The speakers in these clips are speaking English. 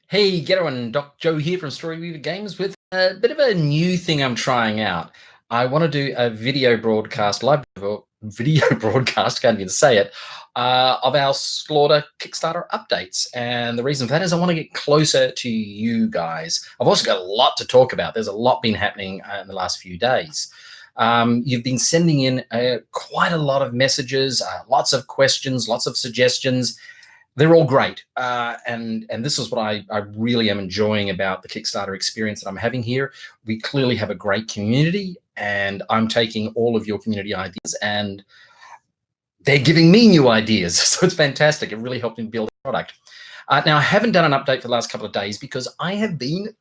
Hey, Ghetto, Doc Joe here from StoryWeaver Games with a bit of a new thing I'm trying out. I want to do a video broadcast, live video broadcast, can't even say it, of our Slaughter Kickstarter updates. And the reason for that is I want to get closer to you guys. I've also got a lot to talk about. There's a lot been happening in the last few days. You've been sending in quite a lot of messages, lots of questions, lots of suggestions. They're all great, and this is what I really am enjoying about the Kickstarter experience that I'm having here. We clearly have a great community, and I'm taking all of your community ideas and they're giving me new ideas. So it's fantastic. It really helped me build a product. Now, I haven't done an update for the last couple of days because I have been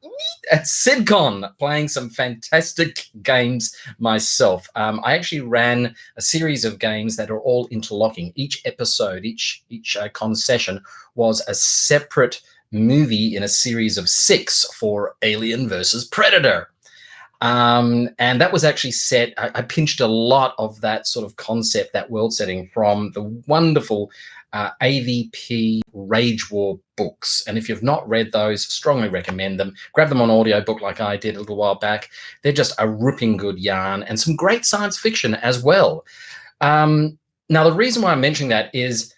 at Sydcon playing some fantastic games myself. I actually ran a series of games that are all interlocking. Each episode, each con session was a separate movie in a series of 6 for Alien versus Predator. And that was actually set, I pinched a lot of that sort of concept, that world setting, from the wonderful AVP Rage War books. And if you've not read those, strongly recommend them. Grab them on audiobook like I did a little while back. They're just a ripping good yarn and some great science fiction as well. Now, the reason why I'm mentioning that is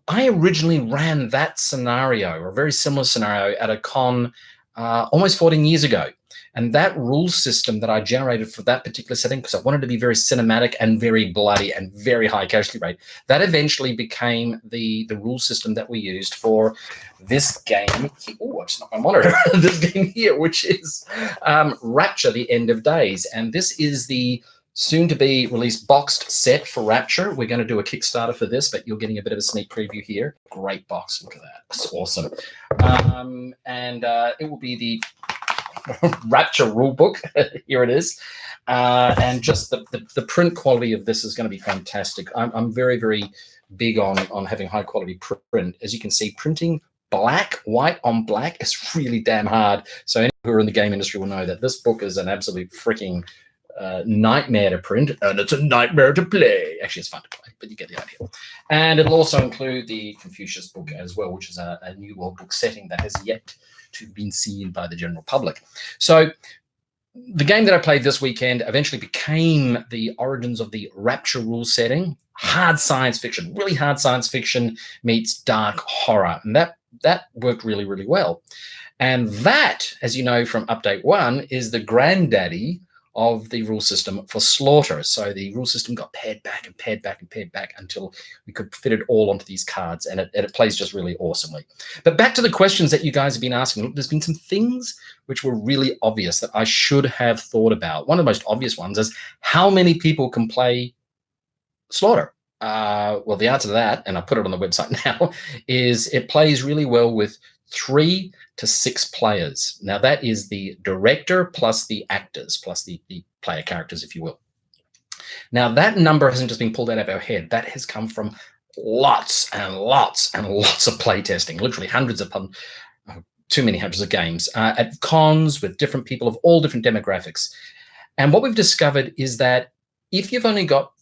I originally ran that scenario, or a very similar scenario, at a con almost 14 years ago. And that rule system that I generated for that particular setting, because I wanted to be very cinematic and very bloody and very high casualty rate, that eventually became the rule system that we used for this game. Oh, I just knocked my monitor. This game here, which is Rapture, The End of Days. And this is the soon-to-be released boxed set for Rapture. We're going to do a Kickstarter for this, but you're getting a bit of a sneak preview here. Great box. Look at that. It's awesome. It will be the Rapture rulebook. Here it is. And just the print quality of this is going to be fantastic. I'm very, very big on having high quality print. As you can see, printing white on black is really damn hard. So anyone who are in the game industry will know that this book is an absolute freaking nightmare to print, and it's a nightmare to play. Actually, it's fun to play, but you get the idea. And it'll also include the Confucius book as well, which is a new world book setting that has yet to be seen by the general public. So the game that I played this weekend eventually became the origins of the Rapture rule setting. Hard science fiction, really hard science fiction meets dark horror. And that worked really, really well. And that, as you know from update 1, is the granddaddy of the rule system for Slaughter. So the rule system got pared back and pared back and pared back until we could fit it all onto these cards, and it plays just really awesomely. But back to the questions that you guys have been asking. Look, there's been some things which were really obvious that I should have thought about. One of the most obvious ones is how many people can play Slaughter? Well, the answer to that, and I put it on the website now, is it plays really well with 3 to 6 players. Now, that is the director plus the actors, plus the player characters, if you will. Now, that number hasn't just been pulled out of our head. That has come from lots and lots and lots of playtesting, literally hundreds upon too many hundreds of games at cons with different people of all different demographics. And what we've discovered is that if you've only got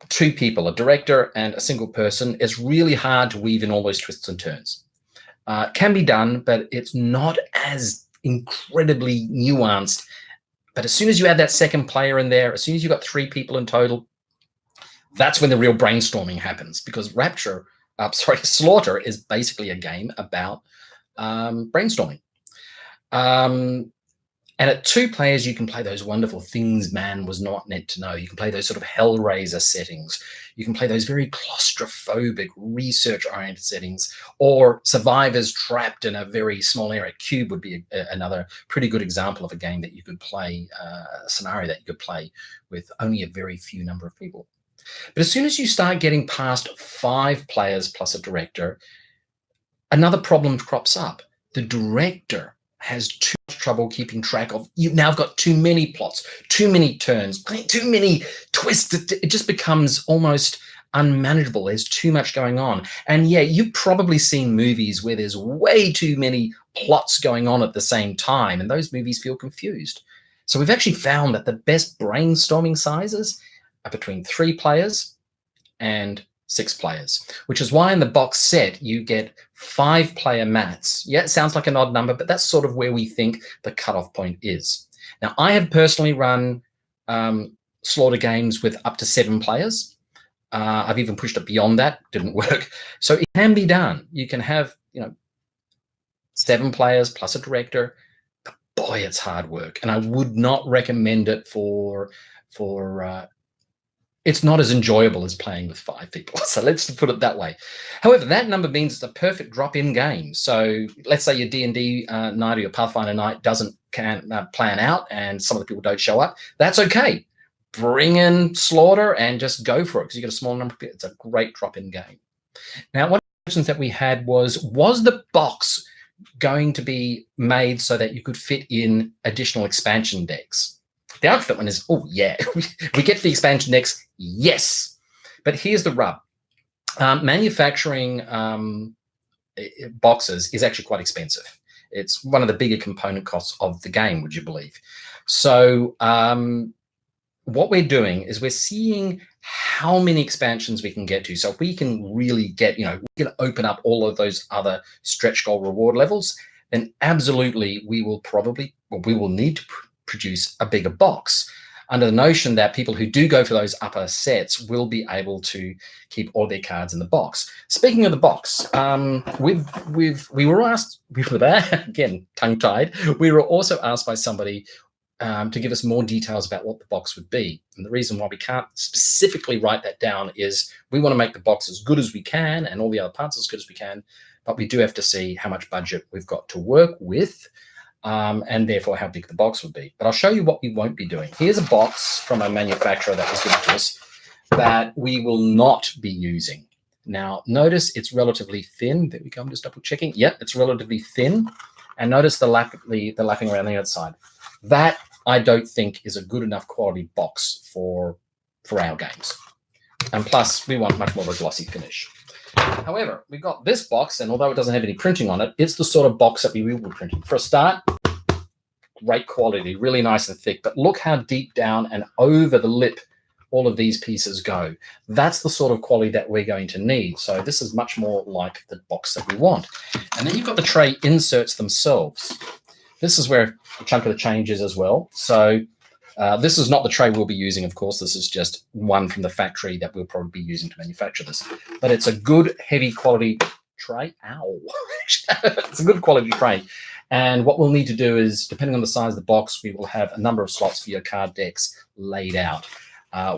2 people, a director and a single person, it's really hard to weave in all those twists and turns. Can be done, but it's not as incredibly nuanced. But as soon as you add that second player in there, as soon as you've got 3 people in total, that's when the real brainstorming happens, because Slaughter is basically a game about brainstorming. And at 2 players, you can play those wonderful things man was not meant to know. You can play those sort of Hellraiser settings. You can play those very claustrophobic, research-oriented settings, or survivors trapped in a very small area. Cube would be another pretty good example of a game that you could play, a scenario that you could play with only a very few number of people. But as soon as you start getting past 5 players plus a director, another problem crops up. The director has too much trouble keeping track of. You've now got too many plots, too many turns, too many twists. It just becomes almost unmanageable. There's too much going on. And yeah, you've probably seen movies where there's way too many plots going on at the same time, and those movies feel confused. So we've actually found that the best brainstorming sizes are between 3 players and 6 players, which is why in the box set you get 5-player mats. Yeah, it sounds like an odd number, but that's sort of where we think the cutoff point is. Now, I have personally run slaughter games with up to 7 players. I've even pushed it beyond that, didn't work. So it can be done. You can have, 7 players plus a director. But boy, it's hard work, and I would not recommend it for it's not as enjoyable as playing with 5 people. So let's put it that way. However, that number means it's a perfect drop-in game. So let's say your D&D night or your Pathfinder night doesn't plan out and some of the people don't show up. That's okay. Bring in Slaughter and just go for it because you get a small number of people. It's a great drop-in game. Now, one of the questions that we had was the box going to be made so that you could fit in additional expansion decks? The answer to that one is, oh, yeah. We get the expansion decks, yes. But here's the rub. Manufacturing boxes is actually quite expensive. It's one of the bigger component costs of the game, would you believe? So what we're doing is we're seeing how many expansions we can get to. So if we can really get, we can open up all of those other stretch goal reward levels, then absolutely we will need to produce a bigger box, under the notion that people who do go for those upper sets will be able to keep all their cards in the box. Speaking of the box, we were asked, again, tongue-tied, we were also asked by somebody to give us more details about what the box would be. And the reason why we can't specifically write that down is we want to make the box as good as we can and all the other parts as good as we can, but we do have to see how much budget we've got to work with. And therefore how big the box would be. But I'll show you what we won't be doing. Here's a box from a manufacturer that was given to us that we will not be using. Now, notice it's relatively thin. There we go. I'm just double checking. Yep, it's relatively thin. And notice the lapping around the outside. That, I don't think, is a good enough quality box for our games. And plus, we want much more of a glossy finish. However, we've got this box, and although it doesn't have any printing on it, it's the sort of box that we will be printing. For a start, great quality, really nice and thick, but look how deep down and over the lip all of these pieces go. That's the sort of quality that we're going to need. So this is much more like the box that we want. And then you've got the tray inserts themselves. This is where a chunk of the change is as well. So this is not the tray we'll be using, of course. This is just one from the factory that we'll probably be using to manufacture this. But it's a good, heavy quality tray. Ow. It's a good quality tray. And what we'll need to do is, depending on the size of the box, we will have a number of slots for your card decks laid out.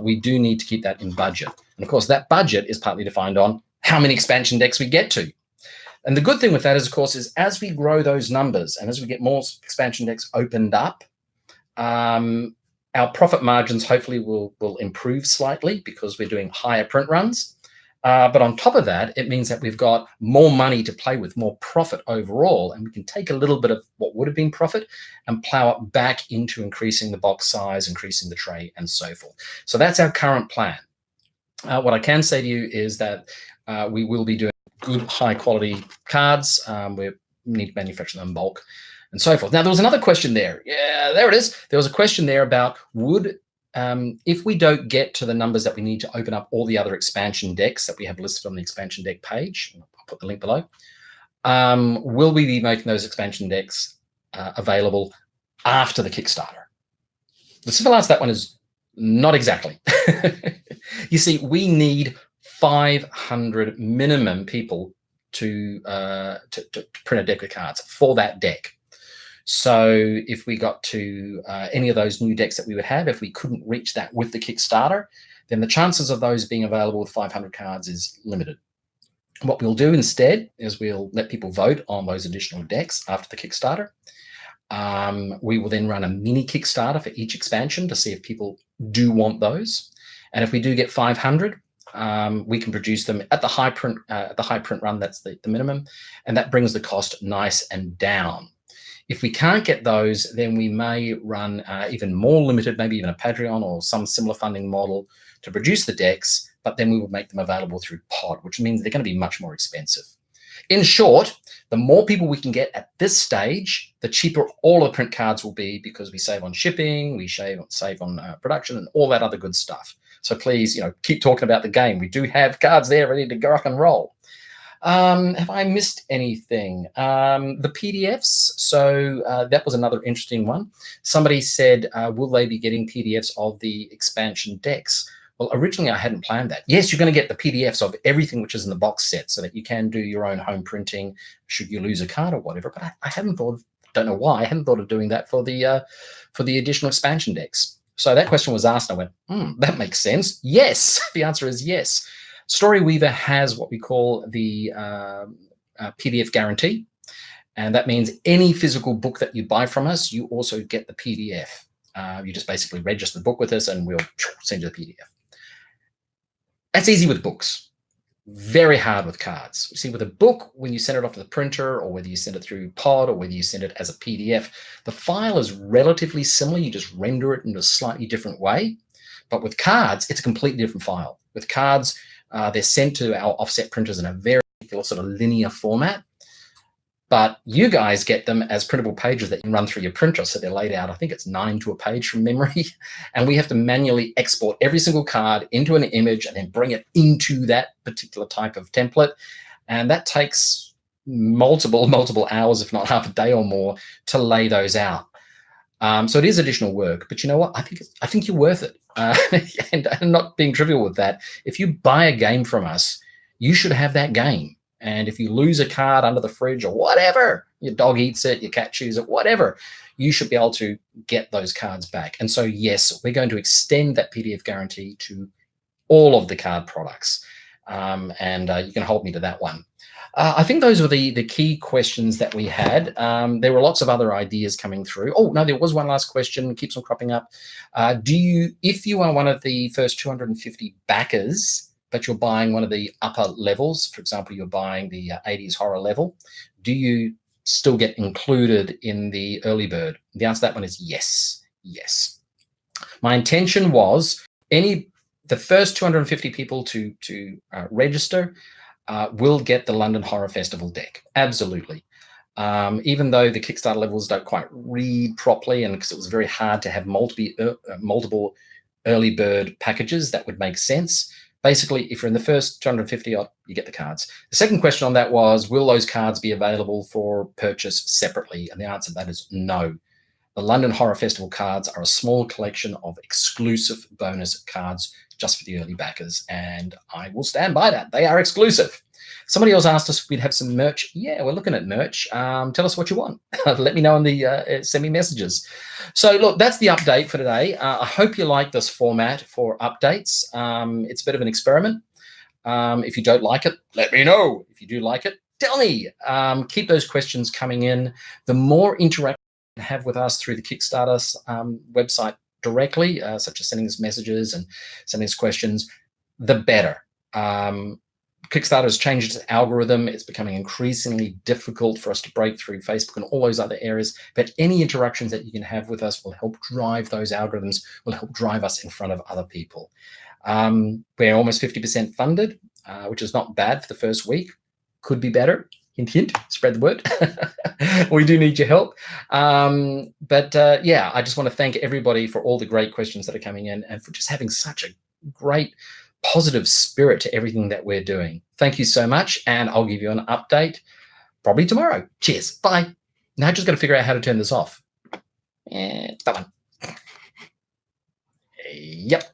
We do need to keep that in budget. And, of course, that budget is partly defined on how many expansion decks we get to. And the good thing with that is, of course, is as we grow those numbers and as we get more expansion decks opened up, our profit margins hopefully will improve slightly because we're doing higher print runs. But on top of that, it means that we've got more money to play with, more profit overall, and we can take a little bit of what would have been profit and plow it back into increasing the box size, increasing the tray, and so forth. So that's our current plan. What I can say to you is that we will be doing good, high-quality cards. We need to manufacture them in bulk, and so forth. Now, there was another question there. Yeah, there it is. There was a question there about if we don't get to the numbers that we need to open up all the other expansion decks that we have listed on the expansion deck page, I'll put the link below, will we be making those expansion decks available after the Kickstarter? The simple answer to that one is not exactly. You see, we need 500 minimum people to print a deck of cards for that deck. So if we got to any of those new decks that we would have, if we couldn't reach that with the Kickstarter, then the chances of those being available with 500 cards is limited. What we'll do instead is we'll let people vote on those additional decks after the Kickstarter. We will then run a mini Kickstarter for each expansion to see if people do want those. And if we do get 500, we can produce them at the high print run. That's the minimum, and that brings the cost nice and down. If we can't get those, then we may run even more limited, maybe even a Patreon or some similar funding model to produce the decks, but then we will make them available through pod, which means they're going to be much more expensive. In short, the more people we can get at this stage, the cheaper all the print cards will be, because we save on shipping, we save on production and all that other good stuff. So please, keep talking about the game. We do have cards there ready to go rock and roll. Have I missed anything? The PDFs. So that was another interesting one. Somebody said, will they be getting PDFs of the expansion decks? Well, originally I hadn't planned that. Yes, you're going to get the PDFs of everything which is in the box set so that you can do your own home printing should you lose a card or whatever. But I hadn't thought, don't know why, I hadn't thought of doing that for the additional expansion decks. So that question was asked, and I went, that makes sense. Yes, the answer is yes. StoryWeaver has what we call the PDF guarantee. And that means any physical book that you buy from us, you also get the PDF. You just basically register the book with us and we'll send you the PDF. That's easy with books. Very hard with cards. You see, with a book, when you send it off to the printer or whether you send it through Pod or whether you send it as a PDF, the file is relatively similar. You just render it in a slightly different way. But with cards, it's a completely different file. With cards, they're sent to our offset printers in a very sort of linear format. But you guys get them as printable pages that you can run through your printer. So they're laid out, I think it's 9 to a page from memory. And we have to manually export every single card into an image and then bring it into that particular type of template. And that takes multiple hours, if not half a day or more, to lay those out. So it is additional work, but you know what? I think you're worth it. And I'm not being trivial with that. If you buy a game from us, you should have that game. And if you lose a card under the fridge or whatever, your dog eats it, your cat chews it, whatever, you should be able to get those cards back. And so, yes, we're going to extend that PDF guarantee to all of the card products. And you can hold me to that one. I think those were the key questions that we had. There were lots of other ideas coming through. Oh, no, there was one last question, keeps on cropping up. If you are one of the first 250 backers, but you're buying one of the upper levels, for example, you're buying the 80s horror level, do you still get included in the early bird? The answer to that one is yes, yes. My intention was the first 250 people to register will get the London Horror Festival deck, absolutely. Even though the Kickstarter levels don't quite read properly, and because it was very hard to have multiple early bird packages that would make sense. Basically, if you're in the first 250 odd, you get the cards. The second question on that was, will those cards be available for purchase separately? And the answer to that is no. The London Horror Festival cards are a small collection of exclusive bonus cards just for the early backers, and I will stand by that. They are exclusive. Somebody else asked us if we'd have some merch. Yeah, we're looking at merch. Tell us what you want. Let me know in the send me messages. So look, that's the update for today. I hope you like this format for updates. It's a bit of an experiment. If you don't like it, let me know. If you do like it, tell me. Keep those questions coming in. The more interaction you have with us through the Kickstarter website directly, such as sending us messages and sending us questions, the better. Kickstarter has changed its algorithm. It's becoming increasingly difficult for us to break through Facebook and all those other areas. But any interactions that you can have with us will help drive those algorithms, will help drive us in front of other people. We're almost 50% funded, which is not bad for the first week. Could be better. Hint, hint, spread the word. We do need your help. Yeah, I just want to thank everybody for all the great questions that are coming in and for just having such a great positive spirit to everything that we're doing. Thank you so much, and I'll give you an update probably tomorrow. Cheers. Bye. Now I just got to figure out how to turn this off. That one. Yep.